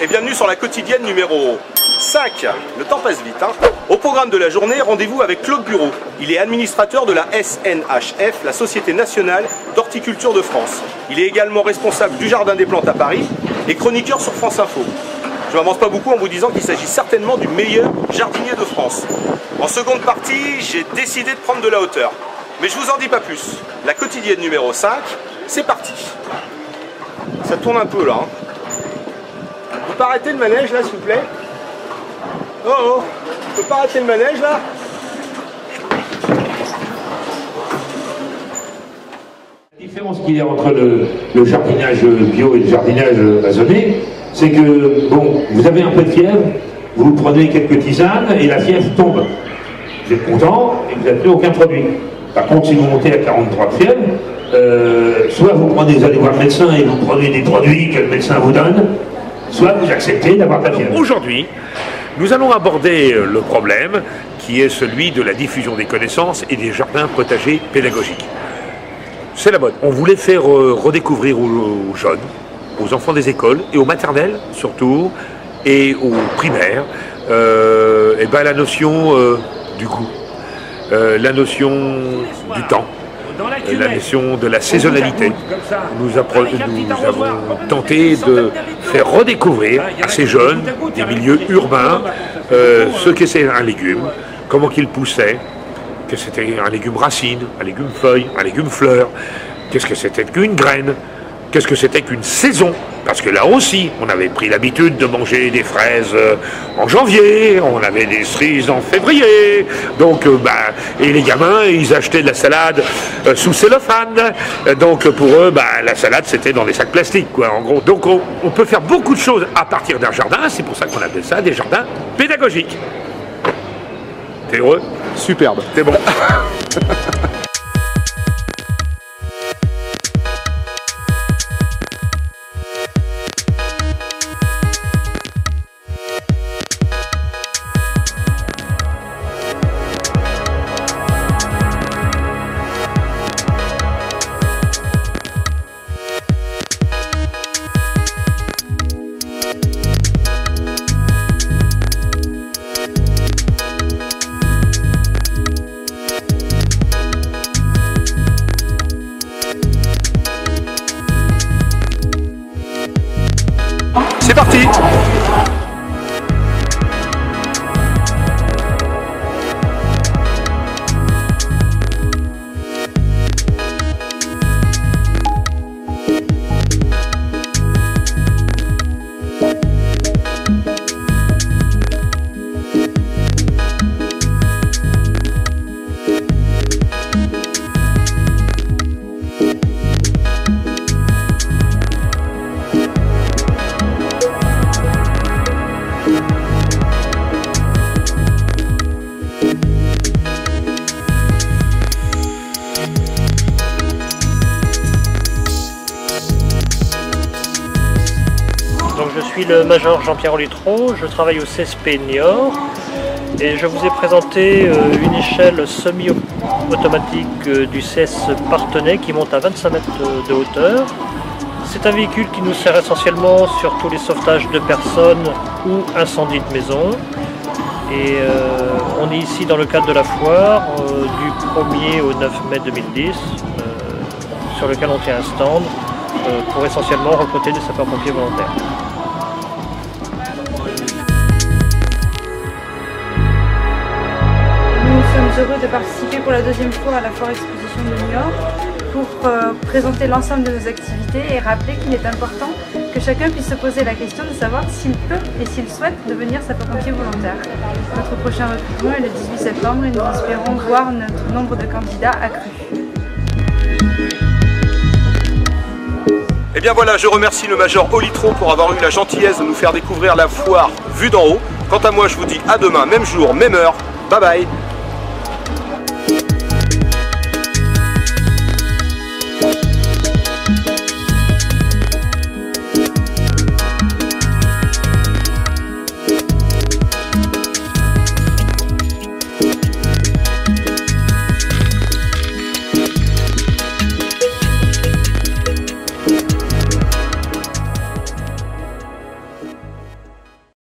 et bienvenue sur la quotidienne numéro 5. Le temps passe vite. Au programme de la journée, rendez-vous avec Claude Bureau. Il est administrateur de la SNHF, la Société Nationale d'Horticulture de France. Il est également responsable du Jardin des Plantes à Paris et chroniqueur sur France Info. Je n'avance pas beaucoup en vous disant qu'il s'agit certainement du meilleur jardinier de France. En seconde partie, j'ai décidé de prendre de la hauteur. Mais je vous en dis pas plus. La quotidienne numéro 5, c'est parti. Ça tourne un peu là. On peut pas arrêter le manège là, s'il vous plaît? Oh oh, on peut pas arrêter le manège là? La différence qu'il y a entre le jardinage bio et le jardinage raisonné, c'est que, bon, vous avez un peu de fièvre, vous prenez quelques tisanes et la fièvre tombe. Vous êtes content et vous n'avez plus aucun produit. Par contre, si vous montez à 43 de fièvre, soit vous allez voir le médecin et vous prenez des produits que le médecin vous donne, soit vous acceptez d'avoir de la fièvre. Aujourd'hui, nous allons aborder le problème qui est celui de la diffusion des connaissances et des jardins potagers pédagogiques. C'est la mode. On voulait faire redécouvrir aux jeunes, aux enfants des écoles et aux maternelles surtout, et aux primaires, et ben la notion du goût, la notion du temps, la notion de la saisonnalité. Nous avons tenté de faire redécouvrir à ces jeunes des milieux urbains ce qu'est un légume, comment qu'il poussait, que c'était un légume racine, un légume feuille, un légume fleur, qu'est-ce que c'était qu'une graine, qu'est-ce que c'était qu'une saison. Parce que là aussi, on avait pris l'habitude de manger des fraises en janvier, on avait des cerises en février, donc et les gamins, ils achetaient de la salade sous cellophane, donc pour eux, la salade c'était dans des sacs plastiques, quoi, en gros. Donc on peut faire beaucoup de choses à partir d'un jardin, c'est pour ça qu'on appelle ça des jardins pédagogiques. T'es heureux? Superbe. T'es bon. C'est parti! Donc je suis le major Jean-Pierre Olitro, je travaille au CESP Niort et je vous ai présenté une échelle semi-automatique du CES Partenay qui monte à 25 mètres de hauteur. C'est un véhicule qui nous sert essentiellement sur tous les sauvetages de personnes ou incendies de maison. Et on est ici dans le cadre de la foire du 1er au 9 mai 2010 sur lequel on tient un stand pour essentiellement recruter des sapeurs-pompiers volontaires. Nous sommes heureux de participer pour la deuxième fois à la foire exposition de Niort pour présenter l'ensemble de nos activités et rappeler qu'il est important que chacun puisse se poser la question de savoir s'il peut et s'il souhaite devenir sapeur-pompier volontaire. Notre prochain recrutement est le 18 septembre et nous espérons voir notre nombre de candidats accru. Et bien voilà, je remercie le major Olitro pour avoir eu la gentillesse de nous faire découvrir la foire vue d'en haut. Quant à moi, je vous dis à demain, même jour, même heure. Bye bye.